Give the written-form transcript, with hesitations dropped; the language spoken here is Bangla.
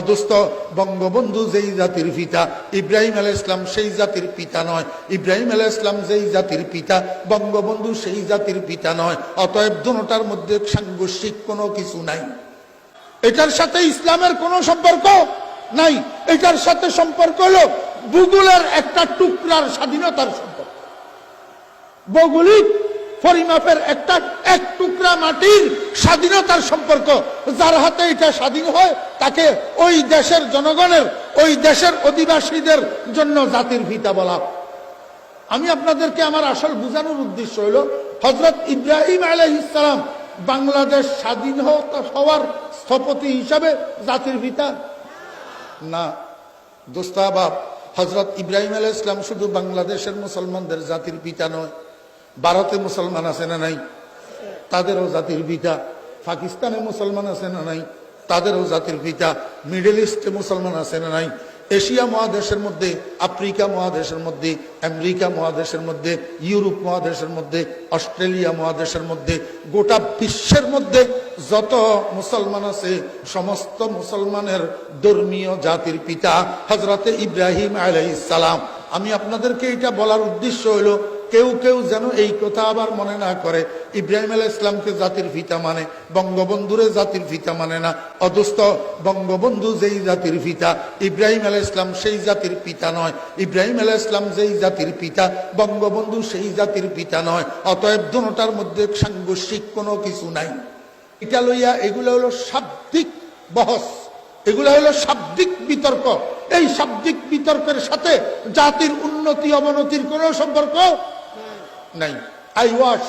অদস্ত বঙ্গবন্ধু যেই জাতির পিতা, ইব্রাহিম আলাইহিস সালাম সেই জাতির পিতা নয়। ইব্রাহিম আলাইহিস সালাম যেই জাতির পিতা, বঙ্গবন্ধু সেই জাতির পিতা নয়। অতএব দুটোটার মধ্যে সাংঘর্ষিক কোনো কিছু নাই। এটার সাথে ইসলামের কোনো সম্পর্ক নাই। এটার সাথে সম্পর্ক হলো ভূগোলের একটা টুকরার স্বাধীনতার সম্পর্ক। ভৌগোলিক পরিমাপের একটা এক টুকরা মাটির স্বাধীনতার সম্পর্ক। যার হাতে এটা স্বাধীন হয় তাকে ওই দেশের জনগণের, ওই দেশের অধিবাসীদের জন্য জাতির পিতা বলা। আমি আপনাদেরকে আমার আসল বোঝানোর উদ্দেশ্য হলো হযরত ইব্রাহিম আলাইহিস সালাম বাংলাদেশ স্বাধীন হওয়ার স্থপতি হিসাবে জাতির পিতা না। দোস্তাবাব, হযরত ইব্রাহিম আলাইহিস সালাম শুধু বাংলাদেশের মুসলমানদের জাতির পিতা নয়, ভারতে মুসলমান আছে না নাই? তাদেরও জাতির পিতা। পাকিস্তানে মুসলমান আছে না নাই? তাদেরও জাতির পিতা। মিডল ইস্টে মুসলমান আছে না নাই? এশিয়া মহাদেশের মধ্যে, আফ্রিকা মহাদেশের মধ্যে, আমেরিকা মহাদেশের মধ্যে, ইউরোপ মহাদেশের মধ্যে, অস্ট্রেলিয়া মহাদেশের মধ্যে, গোটা বিশ্বের মধ্যে যত মুসলমান আছে সমস্ত মুসলমানের ধর্মীয় জাতির পিতা হযরতে ইব্রাহিম আলাইহিস সালাম। আমি আপনাদেরকে এটা বলার উদ্দেশ্য হলো কেউ কেউ যেন এই কথা আবার মনে না করে ইব্রাহিম আলাইহিস সালামকে জাতির পিতা মানে, বঙ্গবন্ধুরে জাতির পিতা মানে না। অদস্ত বঙ্গবন্ধু যেই জাতির পিতা, ইব্রাহিম আলাইহিস সালাম সেই জাতির পিতা নয়। ইব্রাহিম আলাইহিস সালাম যেই জাতির পিতা, বঙ্গবন্ধু সেই জাতির পিতা নয়। অতএব দুটোটার মধ্যে সাংঘর্ষিক কোনো কিছু নাই। এটা লইয়া এগুলো হলো শাব্দিক বহস, এগুলো হলো শাব্দিক বিতর্ক। এই শাব্দিক বিতর্কের সাথে জাতির উন্নতি অবনতির কোনো সম্পর্ক নাই। I wash